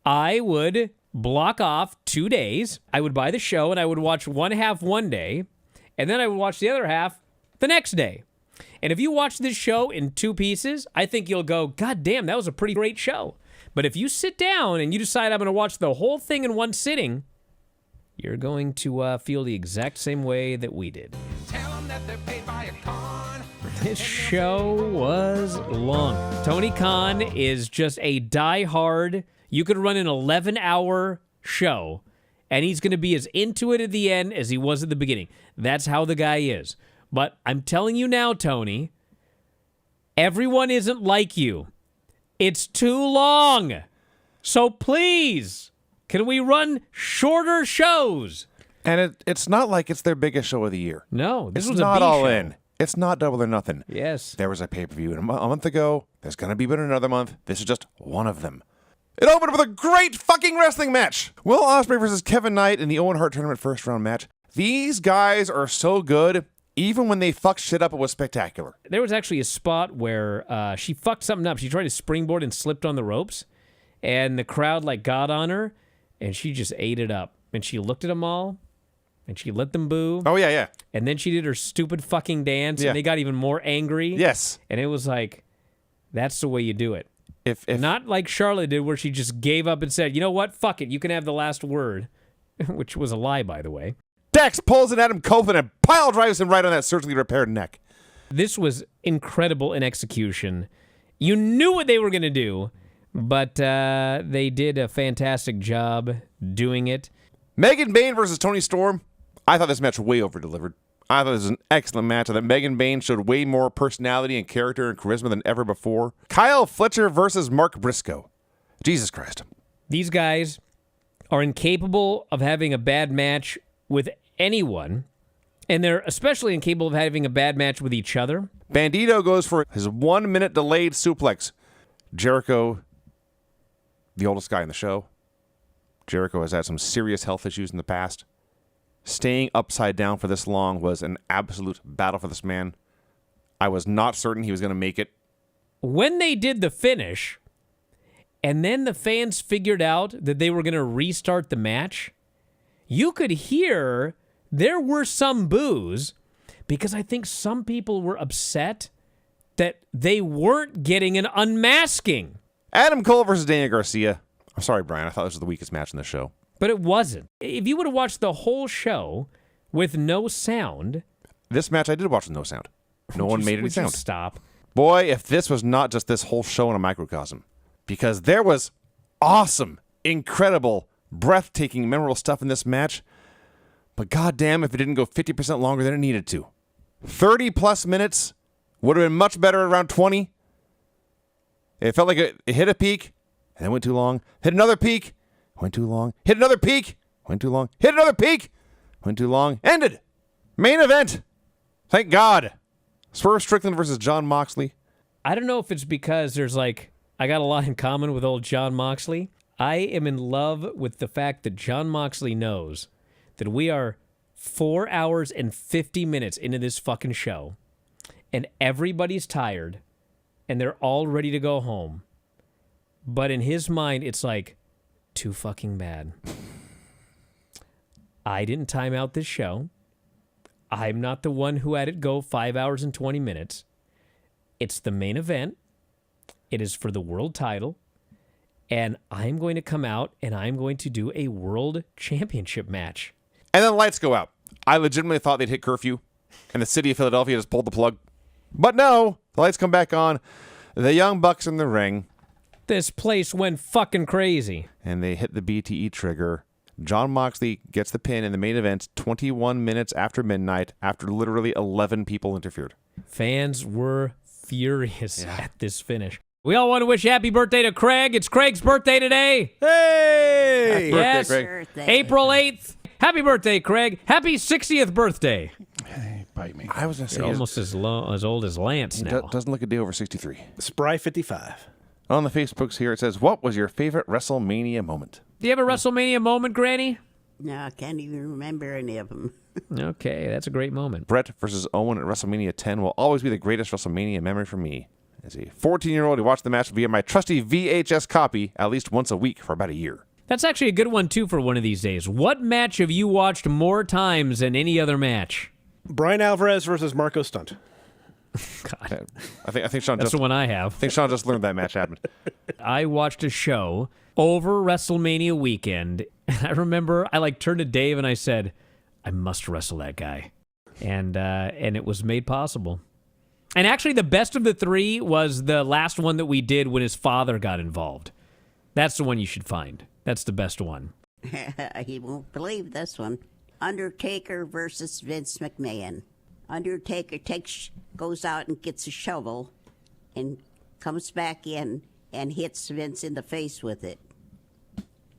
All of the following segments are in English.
I would block off 2 days. I would buy the show, and I would watch one half one day, and then I would watch the other half the next day. And if you watch this show in 2 pieces, I think you'll go, God damn, that was a pretty great show. But if you sit down and you decide I'm going to watch the whole thing in one sitting, you're going to feel the exact same way that we did. Tell them that they're paid by a con. This show was long. Tony Khan is just a diehard. You could run an 11-hour show, and he's going to be as into it at the end as he was at the beginning. That's how the guy is. But I'm telling you now, Tony, everyone isn't like you. It's too long. So please, can we run shorter shows? And it's not like it's their biggest show of the year. No, this it's was not a B all show. in. It's not Double or Nothing. Yes. There was a pay-per-view a month ago. There's going to be another month. This is just one of them. It opened with a great fucking wrestling match. Will Ospreay versus Kevin Knight in the Owen Hart Tournament first round match. These guys are so good. Even when they fucked shit up, it was spectacular. There was actually a spot where she fucked something up. She tried to springboard and slipped on the ropes, and the crowd got on her, and she just ate it up. And she looked at them all, and she let them boo. Oh, yeah. And then she did her stupid fucking dance, and they got even more angry. Yes. And it was like, that's the way you do it. If Not like Charlotte did, where she just gave up and said, you know what, fuck it, you can have the last word, which was a lie, by the way. Dex pulls an Adam Copeland and pile drives him right on that surgically repaired neck. This was incredible in execution. You knew what they were going to do, but they did a fantastic job doing it. Megan Bayne versus Toni Storm. I thought this match way over-delivered. I thought this was an excellent match. I thought Megan Bayne showed way more personality and character and charisma than ever before. Kyle Fletcher versus Mark Briscoe. Jesus Christ. These guys are incapable of having a bad match with anyone, and they're especially incapable of having a bad match with each other. Bandito goes for his 1-minute delayed suplex. Jericho, the oldest guy in the show. Jericho has had some serious health issues in the past. Staying upside down for this long was an absolute battle for this man. I was not certain he was going to make it. When they did the finish, and then the fans figured out that they were going to restart the match, you could hear there were some boos because I think some people were upset that they weren't getting an unmasking. Adam Cole versus Daniel Garcia. I'm sorry, Brian. I thought this was the weakest match in the show. But it wasn't. If you would have watched the whole show with no sound... This match I did watch with no sound. No one made any sound. Stop. Boy, if this was not just this whole show in a microcosm. Because there was awesome, incredible, breathtaking, memorable stuff in this match. But goddamn if it didn't go 50% longer than it needed to. 30-plus minutes would have been much better around 20. It felt like it hit a peak, and then went too long. Hit another peak, went too long. Hit another peak, went too long. Hit another peak, went too long. Ended. Main event. Thank God. Swerve Strickland versus Jon Moxley. I don't know if it's because I got a lot in common with old Jon Moxley. I am in love with the fact that Jon Moxley knows that we are 4 hours and 50 minutes into this fucking show, and everybody's tired, and they're all ready to go home. But in his mind, it's like, too fucking bad. I didn't time out this show. I'm not the one who had it go 5 hours and 20 minutes. It's the main event. It is for the world title. And I'm going to come out and I'm going to do a world championship match. And then the lights go out. I legitimately thought they'd hit curfew, and the city of Philadelphia just pulled the plug. But no, the lights come back on. The Young Bucks in the ring. This place went fucking crazy. And they hit the BTE trigger. Jon Moxley gets the pin in the main event 21 minutes after midnight after literally 11 people interfered. Fans were furious at this finish. We all want to wish happy birthday to Craig. It's Craig's birthday today. Hey! Happy yes, birthday, Craig. April 8th. Happy birthday, Craig. Happy 60th birthday. Hey, bite me. I was going to say... You're almost as old as Lance now. Doesn't look a day over 63. Spry 55. On the Facebooks here, it says, what was your favorite WrestleMania moment? Do you have a WrestleMania moment, Granny? No, I can't even remember any of them. Okay, that's a great moment. Brett versus Owen at WrestleMania 10 will always be the greatest WrestleMania memory for me. As a 14-year-old, he watched the match via my trusty VHS copy at least once a week for about a year. That's actually a good one, too, for one of these days. What match have you watched more times than any other match? Brian Alvarez versus Marco Stunt. God, I think Sean that's just the one I have. I think Sean just learned that match happened. I watched a show over WrestleMania weekend. I remember I turned to Dave and I said, I must wrestle that guy. And it was made possible. And actually, the best of the three was the last one that we did when his father got involved. That's the one you should find. That's the best one. He won't believe this one. Undertaker versus Vince McMahon. Undertaker goes out and gets a shovel and comes back in and hits Vince in the face with it.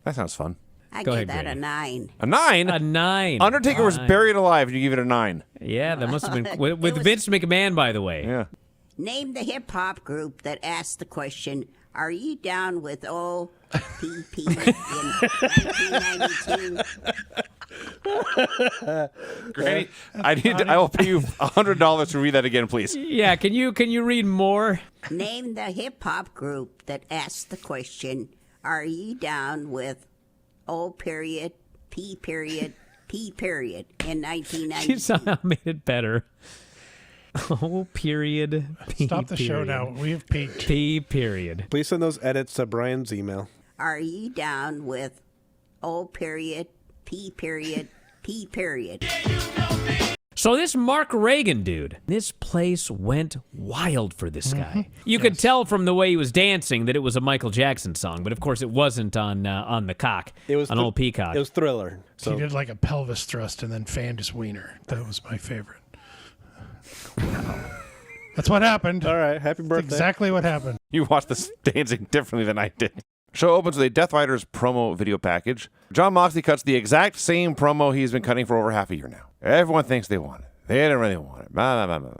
That sounds fun. I Go give ahead, that Grady. a 9. A 9? A 9. Undertaker was Fine. buried alive, and you give it a 9. Yeah, that must have been with was- Vince McMahon, by the way. Yeah. Name the hip-hop group that asked the question, are you down with OPP in 1992? Granny, I will pay you $100 to read that again, please. Yeah, can you read more? Name the hip-hop group that asked the question, are you down with P period, P period in 1992? You somehow made it better. Oh, period. P Stop the show period. now. We have peaked. P period. Please send those edits to Brian's email. Are you down with P period, P period? So this Mark Reagan dude, this place went wild for this guy. You could tell from the way he was dancing that it was a Michael Jackson song, but of course it wasn't on the cock. It was on old Peacock. It was Thriller. So He did like a pelvis thrust and then fanned his wiener. That was my favorite. That's what happened. all right. Happy birthday. Exactly what happened. You watched this dancing differently than I did. Show opens with a Death Riders promo video package. John Moxley cuts the exact same promo he's been cutting for over half a year now. Everyone thinks they want it. They didn't really want it. Blah, blah, blah, blah.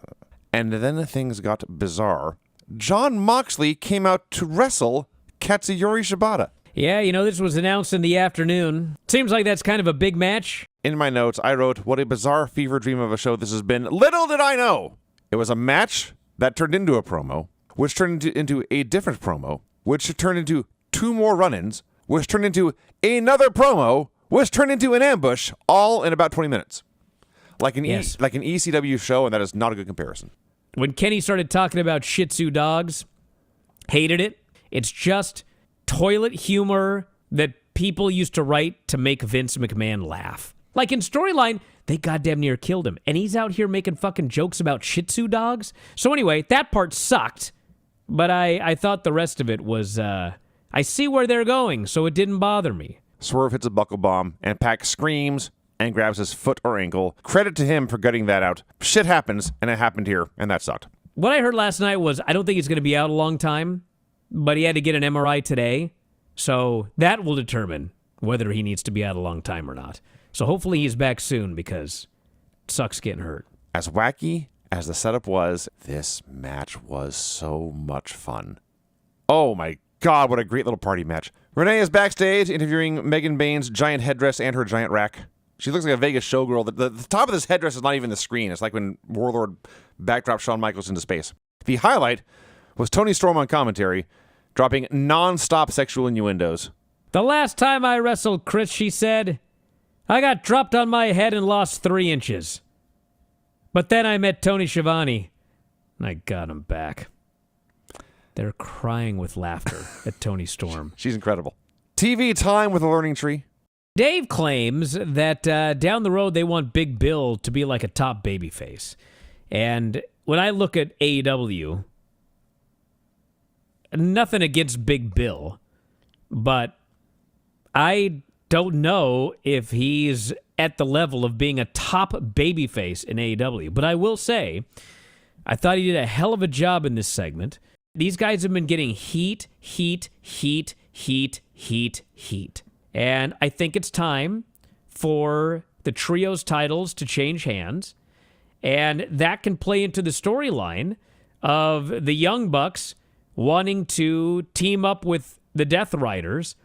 And then things got bizarre. John Moxley came out to wrestle Katsuyori Shibata. Yeah, this was announced in the afternoon. Seems like that's kind of a big match. In my notes, I wrote, what a bizarre fever dream of a show this has been. Little did I know! It was a match that turned into a promo, which turned into a different promo, which turned into 2 more run-ins, which turned into another promo, which turned into an ambush, all in about 20 minutes. Like an Yes. like an ECW show, and that is not a good comparison. When Kenny started talking about Shih Tzu dogs, hated it. It's just toilet humor that people used to write to make Vince McMahon laugh. Like in Storyline, they goddamn near killed him, and he's out here making fucking jokes about Shih Tzu dogs. So anyway, that part sucked, but I thought the rest of it was, I see where they're going, so it didn't bother me. Swerve hits a buckle bomb, and Pac screams and grabs his foot or ankle. Credit to him for gutting that out. Shit happens, and it happened here, and that sucked. What I heard last night was I don't think he's going to be out a long time, but he had to get an MRI today, so that will determine whether he needs to be out a long time or not. So hopefully he's back soon because it sucks getting hurt. As wacky as the setup was, this match was so much fun. Oh my God, what a great little party match. Renee is backstage interviewing Megan Bain's giant headdress and her giant rack. She looks like a Vegas showgirl. The top of this headdress is not even the screen. It's like when Warlord backdropped Shawn Michaels into space. The highlight was Tony Storm on commentary, dropping non-stop sexual innuendos. The last time I wrestled Chris, she said, I got dropped on my head and lost 3 inches. But then I met Tony Schiavone, and I got him back. They're crying with laughter at Tony Storm. She's incredible. TV time with a learning tree. Dave claims that down the road they want Big Bill to be like a top babyface. And when I look at AEW, nothing against Big Bill, but I don't know if he's at the level of being a top babyface in AEW. But I will say, I thought he did a hell of a job in this segment. These guys have been getting heat. And I think it's time for the trios titles to change hands. And that can play into the storyline of the Young Bucks wanting to team up with the Death Riders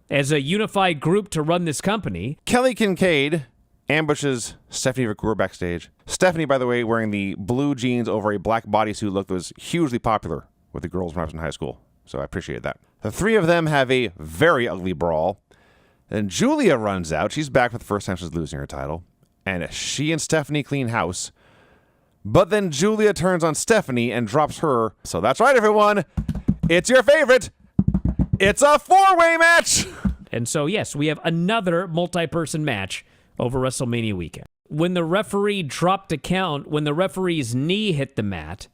as a unified group to run this company. Kelly Kincaid ambushes Stephanie McClure backstage. Stephanie, by the way, wearing the blue jeans over a black bodysuit look that was hugely popular with the girls when I was in high school, so I appreciate that. The three of them have a very ugly brawl. Then Julia runs out. She's back for the first time since losing her title. And she and Stephanie clean house. But then Julia turns on Stephanie and drops her. So that's right, everyone. It's your favorite. It's a four-way match. And so, yes, we have another multi-person match over WrestleMania weekend. When the referee dropped a count, when the referee's knee hit the mat,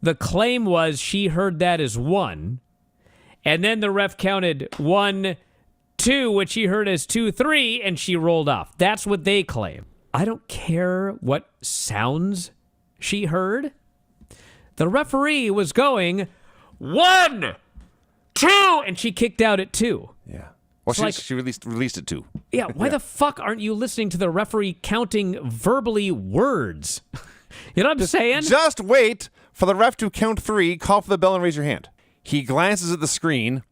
the claim was she heard that as 1. And then the ref counted 1, 2, which she heard as 2, 3, and she rolled off. That's what they claim. I don't care what sounds she heard. The referee was going 1, 2, and she kicked out at 2. Yeah. Well, she released it too. Yeah, why the fuck aren't you listening to the referee counting verbally words? You know what I'm saying? Just wait for the ref to count 3, call for the bell, and raise your hand. He glances at the screen,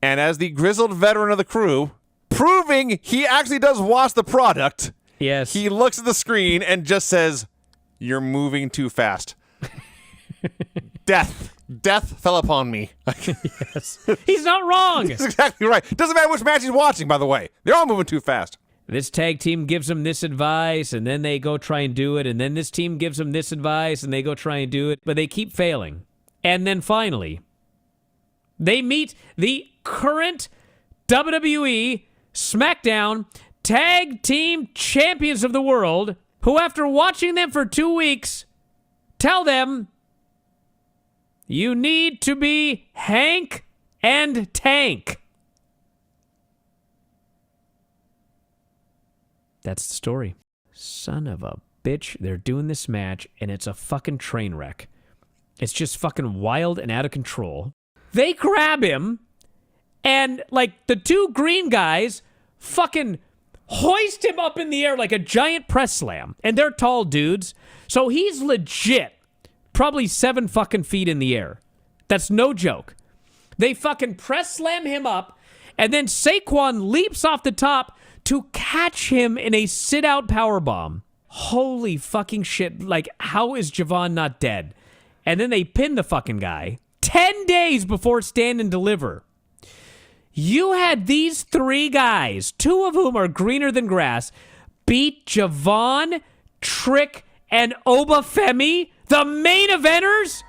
and as the grizzled veteran of the crew, proving he actually does watch the product, yes, he looks at the screen and just says, "You're moving too fast." Death fell upon me. Yes. He's not wrong. That's exactly right. Doesn't matter which match he's watching, by the way. They're all moving too fast. This tag team gives them this advice, and then they go try and do it, and then this team gives them this advice, and they go try and do it, but they keep failing. And then finally, they meet the current WWE SmackDown Tag Team Champions of the World, who after watching them for 2 weeks, tell them, you need to be Hank and Tank. That's the story. Son of a bitch. They're doing this match, and it's a fucking train wreck. It's just fucking wild and out of control. They grab him, and, like, the 2 green guys fucking hoist him up in the air like a giant press slam. And they're tall dudes, so he's legit probably 7 fucking feet in the air. That's no joke. They fucking press slam him up, and then Saquon leaps off the top to catch him in a sit-out powerbomb. Holy fucking shit. Like, how is Javon not dead? And then they pin the fucking guy 10 days before Stand and Deliver. You had these 3 guys, 2 of whom are greener than grass, beat Javon, Trick, and Obafemi, the main eventers?